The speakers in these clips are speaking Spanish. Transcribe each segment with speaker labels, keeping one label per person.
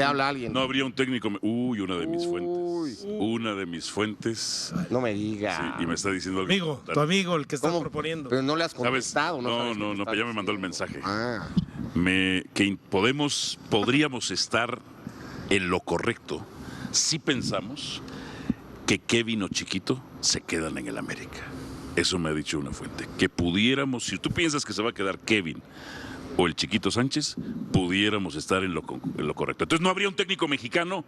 Speaker 1: Te habla alguien.
Speaker 2: No habría un técnico. Uy, una de mis
Speaker 1: Uy.
Speaker 2: fuentes. Una de mis fuentes.
Speaker 1: No me diga.
Speaker 2: Sí, y me está diciendo algo.
Speaker 3: Amigo, tu amigo, el que está
Speaker 1: ¿Cómo?
Speaker 3: proponiendo.
Speaker 1: Pero no le has
Speaker 2: ¿Sabes?
Speaker 1: contestado.
Speaker 2: No,
Speaker 1: sabes qué te
Speaker 2: pero
Speaker 1: está
Speaker 2: ya me mandó el
Speaker 1: diciendo.
Speaker 2: mensaje.
Speaker 1: Ah.
Speaker 2: Podríamos estar en lo correcto si pensamos que Kevin o Chiquito se quedan en el América. Eso me ha dicho una fuente. Que pudiéramos, si tú piensas que se va a quedar Kevin o el Chiquito Sánchez, pudiéramos estar en lo correcto. Entonces no habría un técnico mexicano,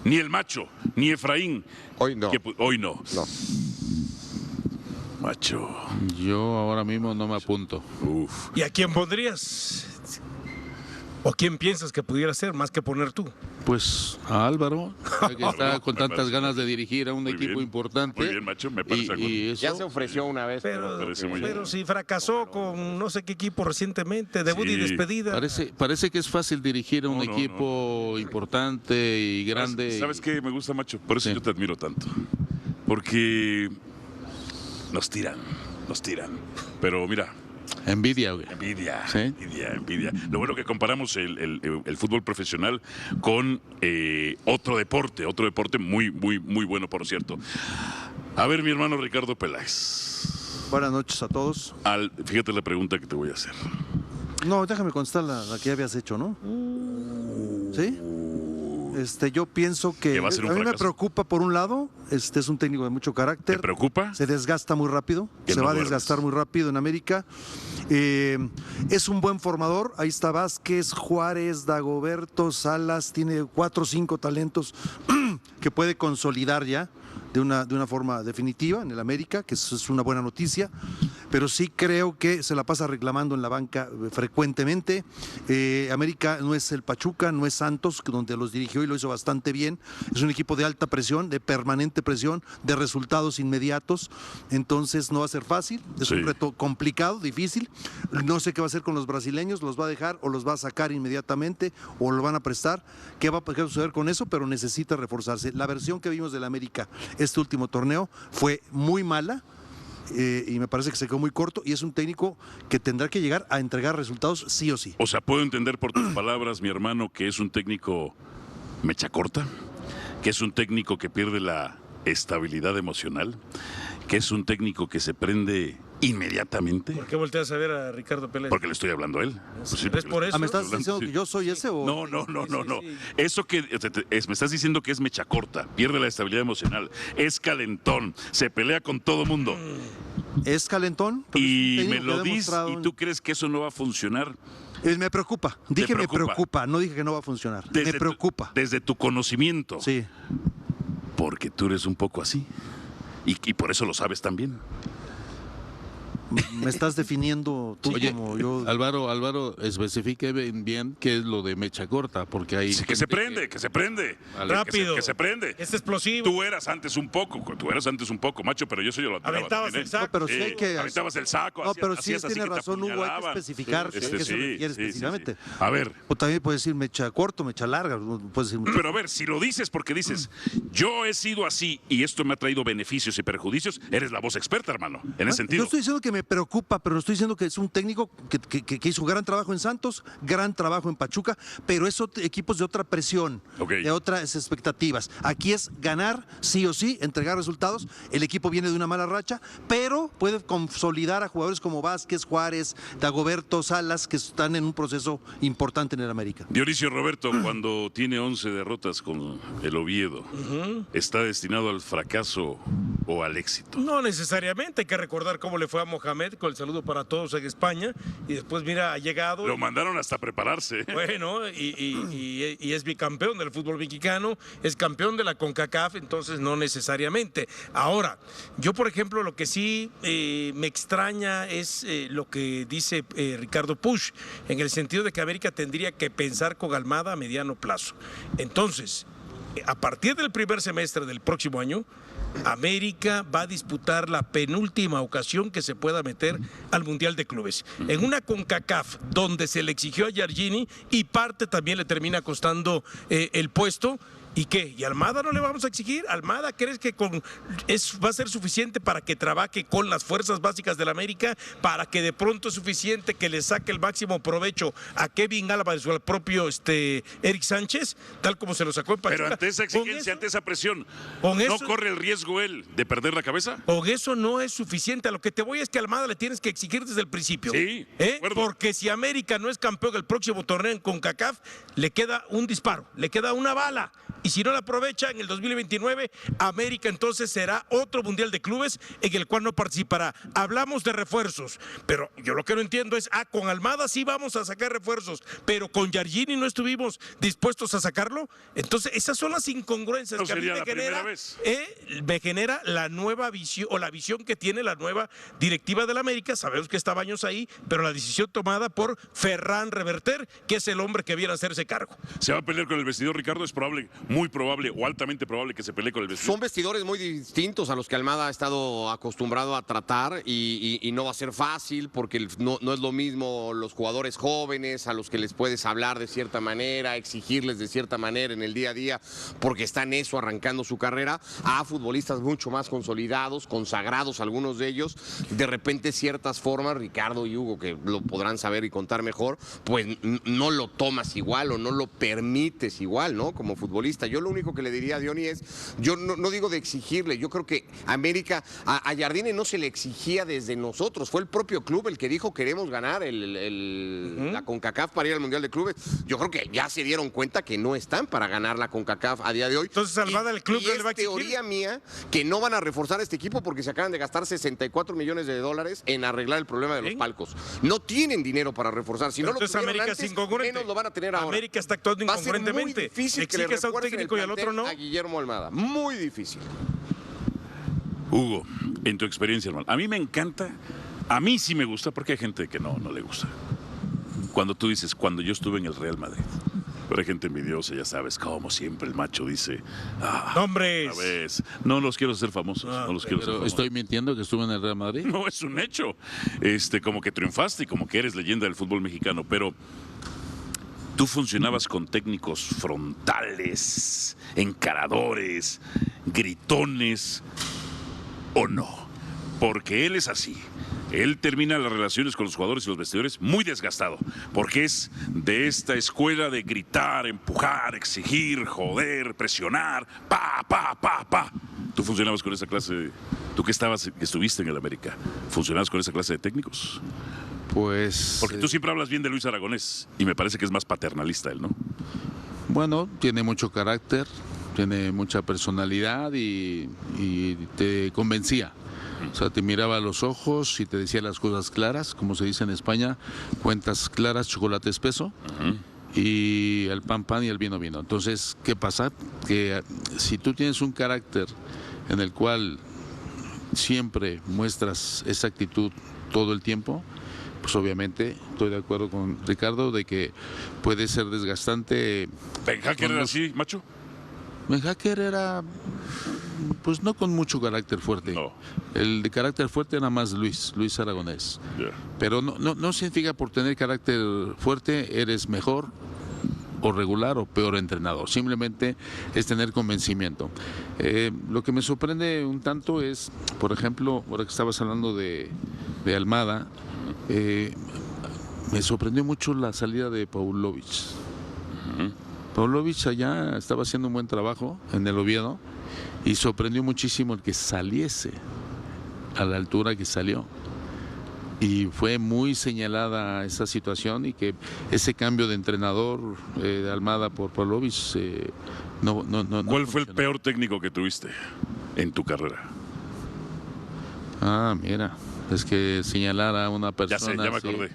Speaker 2: ni el Macho, ni Efraín.
Speaker 1: Hoy no.
Speaker 2: Hoy no.
Speaker 1: No.
Speaker 2: Macho.
Speaker 4: Yo ahora mismo no me apunto.
Speaker 2: Uf.
Speaker 3: ¿Y a quién pondrías? ¿O quién piensas que pudiera ser, más que poner tú?
Speaker 4: Pues a Álvaro, ya que está con
Speaker 2: Me
Speaker 4: tantas
Speaker 2: parece
Speaker 4: ganas de dirigir a un
Speaker 2: muy
Speaker 4: equipo
Speaker 2: bien.
Speaker 4: importante.
Speaker 2: Muy bien, Macho, me parece
Speaker 4: y eso,
Speaker 1: Ya se ofreció una vez.
Speaker 3: Pero,
Speaker 2: parece muy bien.
Speaker 3: pero si fracasó con no sé qué equipo recientemente, debut y
Speaker 2: Sí.
Speaker 3: despedida.
Speaker 4: parece que es fácil dirigir a un
Speaker 2: No, no,
Speaker 4: equipo importante y grande.
Speaker 2: ¿Sabes qué me gusta, Macho? Por eso
Speaker 4: Sí.
Speaker 2: yo te admiro tanto. Porque nos tiran. Pero mira,
Speaker 4: Envidia, güey.
Speaker 2: envidia,
Speaker 4: Sí.
Speaker 2: envidia. Lo bueno que comparamos el fútbol profesional con otro deporte muy bueno, por cierto. A ver, mi hermano Ricardo Peláez.
Speaker 5: Buenas noches a todos.
Speaker 2: Fíjate la pregunta que te voy a hacer.
Speaker 5: No, déjame contestar la que ya habías hecho, ¿no? ¿Sí? Yo pienso que
Speaker 2: Que va a ser un
Speaker 5: mí me
Speaker 2: fracaso.
Speaker 5: preocupa por un lado, es un técnico de mucho
Speaker 2: ¿Te
Speaker 5: carácter,
Speaker 2: preocupa?
Speaker 5: se desgasta muy rápido,
Speaker 2: Que
Speaker 5: se
Speaker 2: no
Speaker 5: va a
Speaker 2: duermes.
Speaker 5: desgastar muy rápido en América. Es un buen formador, ahí está Vázquez, Juárez, Dagoberto, Salas, tiene 4 o 5 talentos que puede consolidar ya de una forma definitiva en el América, que eso es una buena noticia, pero sí creo que se la pasa reclamando en la banca frecuentemente. América no es el Pachuca, no es Santos, donde los dirigió y lo hizo bastante bien. Es un equipo de alta presión, de permanente presión, de resultados inmediatos, entonces no va a ser fácil, es
Speaker 2: Sí.
Speaker 5: un reto complicado, difícil. No sé qué va a hacer con los brasileños, los va a dejar o los va a sacar inmediatamente o lo van a prestar. ¿Qué va a suceder con eso? Pero necesita reforzarse. La versión que vimos del América este último torneo fue muy mala. Y me parece que se quedó muy corto y es un técnico que tendrá que llegar a entregar resultados sí o sí.
Speaker 2: O sea, puedo entender por tus palabras, mi hermano, que es un técnico mecha corta, que es un técnico que pierde la estabilidad emocional, que es un técnico que se prende inmediatamente.
Speaker 3: ¿Por qué volteas a ver a Ricardo Pérez?
Speaker 2: Porque le estoy hablando a él. Pues sí,
Speaker 3: ¿Es
Speaker 2: porque
Speaker 3: por
Speaker 2: le
Speaker 3: eso?
Speaker 5: ¿Me estás
Speaker 2: hablando,
Speaker 5: diciendo
Speaker 2: sí.
Speaker 5: que yo soy ese o...?
Speaker 2: No.
Speaker 3: sí.
Speaker 2: Eso que me estás diciendo que es mecha corta, pierde la estabilidad emocional, es calentón, se pelea con todo mundo.
Speaker 5: Es calentón. pero es un
Speaker 2: Y
Speaker 5: técnico
Speaker 2: me
Speaker 5: que
Speaker 2: lo
Speaker 5: ha
Speaker 2: dices,
Speaker 5: demostrado
Speaker 2: y tú crees que eso no va a funcionar.
Speaker 5: Me preocupa. Dije me
Speaker 2: preocupa?
Speaker 5: preocupa, no dije que no va a funcionar. Me preocupa.
Speaker 2: Desde tu conocimiento.
Speaker 5: Sí.
Speaker 2: Porque tú eres un poco así. Y por eso lo sabes también.
Speaker 5: Me estás definiendo tú
Speaker 4: Oye,
Speaker 5: como yo.
Speaker 4: Álvaro, especifique bien qué es lo de mecha corta, porque hay
Speaker 2: Sí, que se
Speaker 4: gente
Speaker 2: prende, que se prende.
Speaker 4: Vale.
Speaker 3: Rápido.
Speaker 2: Que se prende.
Speaker 3: Es explosivo.
Speaker 2: Tú eras antes un poco, macho, pero yo soy lo admiraba
Speaker 3: Aventabas
Speaker 2: también,
Speaker 3: el saco.
Speaker 5: No, pero sí hay que.
Speaker 2: Aventabas el saco,
Speaker 5: No, pero sí
Speaker 2: hacías así
Speaker 5: tiene
Speaker 2: que te
Speaker 5: razón, Hugo, hay que
Speaker 2: apuñalaban.
Speaker 5: especificar qué se requiere específicamente.
Speaker 2: A ver,
Speaker 5: O también puedes decir mecha corto, mecha larga. Puedes decir
Speaker 2: pero a ver, si lo dices porque dices, yo he sido así y esto me ha traído beneficios y perjudicios, eres la voz experta, hermano, en ese sentido.
Speaker 5: Yo estoy diciendo que me preocupa, pero no estoy diciendo que es un técnico que hizo un gran trabajo en Santos, gran trabajo en Pachuca, pero es equipos de otra presión,
Speaker 2: Ok.
Speaker 5: de otras expectativas. Aquí es ganar sí o sí, entregar resultados. El equipo viene de una mala racha, pero puede consolidar a jugadores como Vázquez, Juárez, Dagoberto, Salas, que están en un proceso importante en el América.
Speaker 2: Dionisio Roberto, cuando tiene 11 derrotas con el Oviedo, ¿está destinado al fracaso o al éxito?
Speaker 3: No necesariamente, hay que recordar cómo le fue a Mohamed, con el saludo para todos en España, y después, mira, ha llegado.
Speaker 2: Lo mandaron hasta prepararse.
Speaker 3: Bueno, y es bicampeón del fútbol mexicano, es campeón de la CONCACAF, entonces no necesariamente. Ahora, yo por ejemplo, lo que sí me extraña es lo que dice Ricardo Push, en el sentido de que América tendría que pensar con Almada a mediano plazo. Entonces, a partir del primer semestre del próximo año, América va a disputar la penúltima ocasión que se pueda meter al Mundial de Clubes. En una CONCACAF donde se le exigió a Giardini y parte también le termina costando el puesto. ¿Y qué? ¿Y Almada no le vamos a exigir? ¿Almada crees que va a ser suficiente para que trabaje con las fuerzas básicas del América? ¿Para que de pronto es suficiente que le saque el máximo provecho a Kevin Álvarez o al propio Eric Sánchez? Tal como se lo sacó en Pachuca.
Speaker 2: Pero ante esa exigencia, ante esa presión, ¿no corre el riesgo él de perder la cabeza?
Speaker 3: Con eso no es suficiente. A lo que te voy es que a Almada le tienes que exigir desde el principio.
Speaker 2: Sí,
Speaker 3: porque si América no es campeón del próximo torneo en CONCACAF, le queda un disparo, le queda una bala. Y si no la aprovecha en el 2029, América entonces será otro Mundial de Clubes en el cual no participará. Hablamos de refuerzos, pero yo lo que no entiendo es, con Almada sí vamos a sacar refuerzos, pero con Giardini no estuvimos dispuestos a sacarlo. Entonces, esas son las incongruencias
Speaker 2: no
Speaker 3: que a mí me genera la nueva visión, o la visión que tiene la nueva directiva del América. Sabemos que está Baños ahí, pero la decisión tomada por Ferran Reverter, que es el hombre que viene a hacerse cargo.
Speaker 2: ¿Se va a pelear con el vestidor, Ricardo? Es probable, muy probable o altamente probable que se pelee con el vestidor.
Speaker 1: Son vestidores muy distintos a los que Almada ha estado acostumbrado a tratar y no va a ser fácil porque no es lo mismo los jugadores jóvenes a los que les puedes hablar de cierta manera, exigirles de cierta manera en el día a día porque están eso arrancando su carrera, a futbolistas mucho más consolidados, consagrados algunos de ellos. De repente ciertas formas, Ricardo y Hugo, que lo podrán saber y contar mejor, pues no lo tomas igual o no lo permites igual, ¿no? Como futbolista. Yo lo único que le diría a Diony es, yo no digo de exigirle, yo creo que América, a Giardini no se le exigía desde nosotros, fue el propio club el que dijo queremos ganar la CONCACAF para ir al Mundial de Clubes. Yo creo que ya se dieron cuenta que no están para ganar la CONCACAF a día de hoy.
Speaker 3: Entonces, Almada, el club
Speaker 1: le va a exigir. Es teoría mía que no van a reforzar este equipo porque se acaban de gastar 64 millones de dólares en arreglar el problema de los palcos. No tienen dinero para reforzar. Si no lo tuvieron
Speaker 3: América
Speaker 1: antes,
Speaker 3: menos
Speaker 1: lo van a tener ahora.
Speaker 3: América está actuando incongruentemente.
Speaker 1: Va a ser muy difícil que le refuercen el
Speaker 3: y al otro no.
Speaker 1: A Guillermo Almada. Muy difícil.
Speaker 2: Hugo, en tu experiencia, hermano, a mí me encanta, a mí sí me gusta, porque hay gente que no le gusta. Cuando tú dices, cuando yo estuve en el Real Madrid, pero hay gente envidiosa, ya sabes, como siempre el macho dice,
Speaker 3: ¡nombres!
Speaker 2: ¿Sabes? No los quiero hacer famosos, no los quiero hacer famosos.
Speaker 4: ¿Estoy mintiendo que estuve en el Real Madrid?
Speaker 2: No, es un hecho. Como que triunfaste y como que eres leyenda del fútbol mexicano, pero tú funcionabas con técnicos frontales, encaradores, gritones, ¿o no? Porque él es así. Él termina las relaciones con los jugadores y los vestidores muy desgastado, porque es de esta escuela de gritar, empujar, exigir, joder, presionar, pa. ¿Tú funcionabas con esa clase? ¿Tú que estuviste en el América? ¿Funcionabas con esa clase de técnicos?
Speaker 4: Pues...
Speaker 2: Porque tú siempre hablas bien de Luis Aragonés y me parece que es más paternalista él, ¿no?
Speaker 4: Bueno, tiene mucho carácter, tiene mucha personalidad y te convencía. O sea, te miraba a los ojos y te decía las cosas claras, como se dice en España, cuentas claras, chocolate espeso, y el pan y el vino. Entonces, ¿qué pasa? Que si tú tienes un carácter en el cual siempre muestras esa actitud todo el tiempo, pues obviamente estoy de acuerdo con Ricardo de que puede ser desgastante.
Speaker 2: ¿Ben Hacker era así, macho?
Speaker 4: Ben Hacker era, pues no con mucho carácter fuerte.
Speaker 2: No.
Speaker 4: El de carácter fuerte era más Luis Aragonés.
Speaker 2: Yeah.
Speaker 4: Pero no significa por tener carácter fuerte eres mejor o regular o peor entrenador. Simplemente es tener convencimiento. Lo que me sorprende un tanto es, por ejemplo, ahora que estabas hablando de Almada, me sorprendió mucho la salida de Paunovic. Paunovic allá estaba haciendo un buen trabajo en el Oviedo y sorprendió muchísimo el que saliese a la altura que salió. Y fue muy señalada esa situación y que ese cambio de entrenador de Almada por Paunovic no
Speaker 2: ¿Cuál fue el peor técnico que tuviste en tu carrera?
Speaker 4: Mira, es que señalar a una persona...
Speaker 2: Ya me acordé.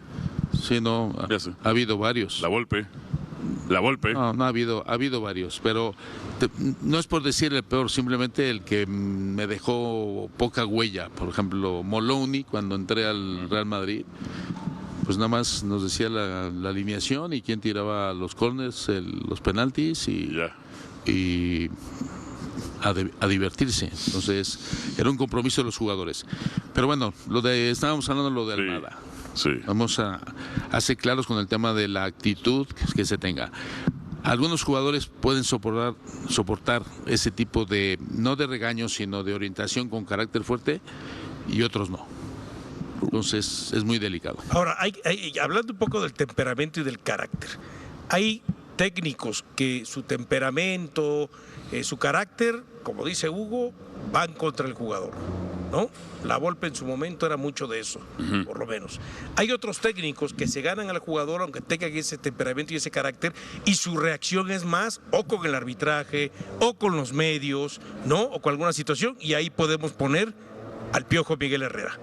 Speaker 4: Sí, no, ha habido varios.
Speaker 2: La Volpe.
Speaker 4: No ha habido varios, pero no es por decir el peor, simplemente el que me dejó poca huella. Por ejemplo, Moloney, cuando entré al Real Madrid, pues nada más nos decía la alineación y quién tiraba los corners, los penaltis y a divertirse. Entonces, era un compromiso de los jugadores. Pero bueno, estábamos hablando de lo de Almada.
Speaker 2: Sí.
Speaker 4: Vamos a ser claros con el tema de la actitud que se tenga. Algunos jugadores pueden soportar ese tipo de, no de regaños, sino de orientación con carácter fuerte, y otros no. Entonces es muy delicado.
Speaker 3: Ahora, hablando un poco del temperamento y del carácter, hay técnicos que su temperamento, su carácter, como dice Hugo, van contra el jugador, ¿no? La Volpe en su momento era mucho de eso, por lo menos. Hay otros técnicos que se ganan al jugador aunque tengan ese temperamento y ese carácter, y su reacción es más o con el arbitraje o con los medios, ¿no? O con alguna situación, y ahí podemos poner al Piojo Miguel Herrera.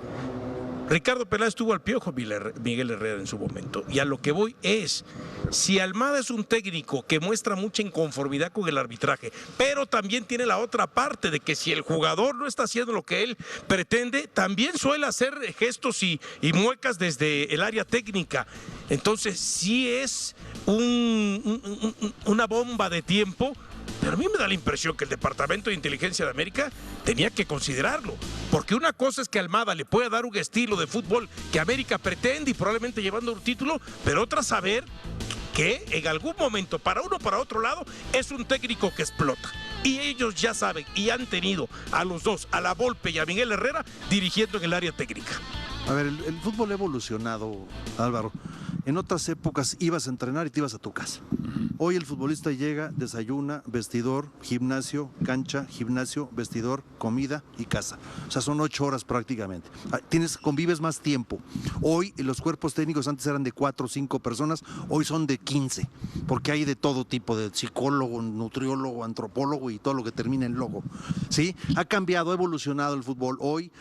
Speaker 3: Ricardo Peláez tuvo al Piojo Miguel Herrera en su momento, y a lo que voy es, si Almada es un técnico que muestra mucha inconformidad con el arbitraje, pero también tiene la otra parte de que si el jugador no está haciendo lo que él pretende, también suele hacer gestos y muecas desde el área técnica. Entonces sí es una bomba de tiempo. Pero a mí me da la impresión que el Departamento de Inteligencia de América tenía que considerarlo. Porque una cosa es que Almada le pueda dar un estilo de fútbol que América pretende y probablemente llevando un título, pero otra saber que en algún momento, para uno o para otro lado, es un técnico que explota. Y ellos ya saben y han tenido a los dos, a la Volpe y a Miguel Herrera, dirigiendo en el área técnica.
Speaker 5: A ver, el fútbol ha evolucionado, Álvaro. En otras épocas ibas a entrenar y te ibas a tu casa. Hoy el futbolista llega, desayuna, vestidor, gimnasio, cancha, gimnasio, vestidor, comida y casa. O sea, son 8 horas prácticamente. Convives más tiempo. Hoy los cuerpos técnicos antes eran de 4 o 5 personas, hoy son de 15, porque hay de todo tipo, de psicólogo, nutriólogo, antropólogo y todo lo que termina en logo. ¿Sí? Ha cambiado, ha evolucionado el fútbol. Hoy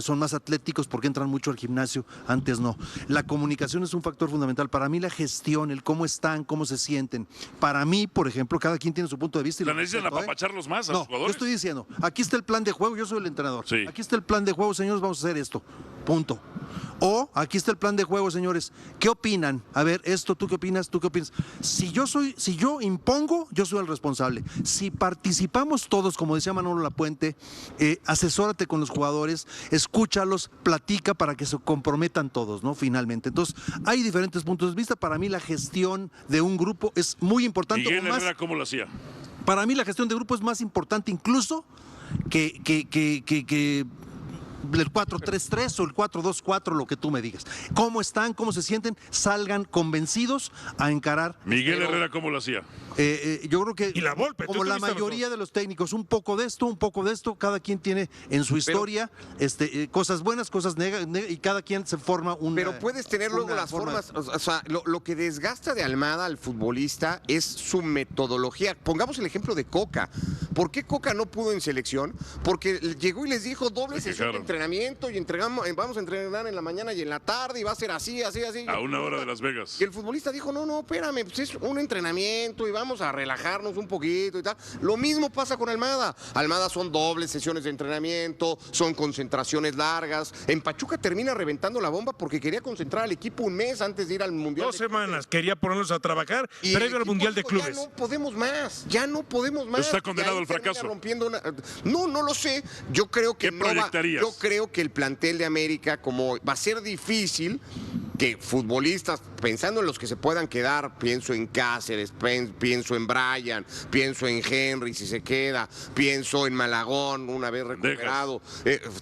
Speaker 5: son más atléticos porque entran mucho al gimnasio, antes no. La comunicación es un factor fundamental. Para mí la gestión, el cómo están, cómo se sienten. Para mí, por ejemplo, cada quien tiene su punto de vista. Y
Speaker 2: ¿la necesitan apapacharlos más a los jugadores?
Speaker 5: Yo estoy diciendo, aquí está el plan de juego, yo soy el entrenador.
Speaker 2: Sí.
Speaker 5: Aquí está el plan de juego, señores, vamos a hacer esto. Punto. O aquí está el plan de juego, señores. ¿Qué opinan? A ver, esto, ¿tú qué opinas? ¿Tú qué opinas? Si yo impongo, yo soy el responsable. Si participamos todos, como decía Manolo Lapuente, asesórate con los jugadores, escúchalos, platica para que se comprometan todos, ¿no? Finalmente. Entonces, hay diferentes puntos de vista. Para mí la gestión de un grupo es muy importante.
Speaker 2: Miguel Herrera, ¿cómo lo hacía?
Speaker 5: Para mí la gestión de grupo es más importante incluso que el 4-3-3 o el 4-2-4, lo que tú me digas. ¿Cómo están? ¿Cómo se sienten? Salgan convencidos a encarar.
Speaker 2: Miguel Herrera, ¿cómo lo hacía?
Speaker 5: Yo creo que,
Speaker 3: y la Volpe,
Speaker 5: como la mayoría de los técnicos, un poco de esto, cada quien tiene en su historia cosas buenas, cosas negativas, y cada quien se forma una.
Speaker 1: Pero puedes tener luego las formas, o sea, lo que desgasta de Almada al futbolista es su metodología. Pongamos el ejemplo de Coca. ¿Por qué Coca no pudo en selección? Porque llegó y les dijo doble sesión de entrenamiento y vamos a entrenar en la mañana y en la tarde y va a ser así.
Speaker 2: A una hora de Las Vegas.
Speaker 1: Y el futbolista dijo, no, espérame, pues es un entrenamiento y vamos a relajarnos un poquito y tal. Lo mismo pasa con Almada. Almada son dobles sesiones de entrenamiento, son concentraciones largas. En Pachuca termina reventando la bomba porque quería concentrar al equipo un mes antes de ir al Mundial.
Speaker 3: 2 semanas, quería ponerlos a trabajar previo al Mundial de Clubes.
Speaker 1: Ya no podemos más.
Speaker 2: Está condenado al fracaso.
Speaker 1: No lo sé. Yo creo que
Speaker 2: ¿qué proyectarías?
Speaker 1: Yo creo que el plantel de América, como va a ser difícil que futbolistas, pensando en los que se puedan quedar, pienso en Cáceres, pienso en Brian, pienso en Henry si se queda, pienso en Malagón una vez recuperado,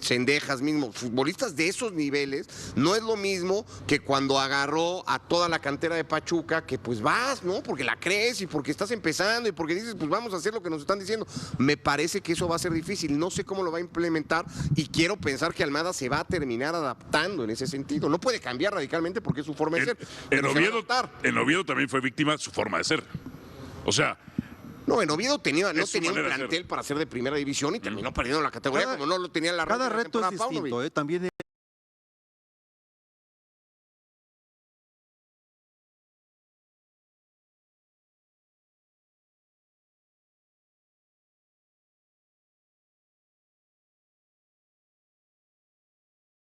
Speaker 1: Cendejas mismo, futbolistas de esos niveles, no es lo mismo que cuando agarró a toda la cantera de Pachuca, que pues vas, ¿no? Porque la crees y porque estás empezando y porque dices, pues vamos a hacer lo que nos están diciendo. Me parece que eso va a ser difícil, no sé cómo lo va a implementar y quiero pensar que Almada se va a terminar adaptando en ese sentido. No puede cambiar radicalmente porque es su forma de ser.
Speaker 2: En Oviedo también fue víctima de su forma de ser. O sea,
Speaker 1: no, en Oviedo no tenía un
Speaker 2: manera de
Speaker 1: plantel para ser de primera división y terminó perdiendo la categoría como no lo tenía la
Speaker 5: Cada reto es distinto, también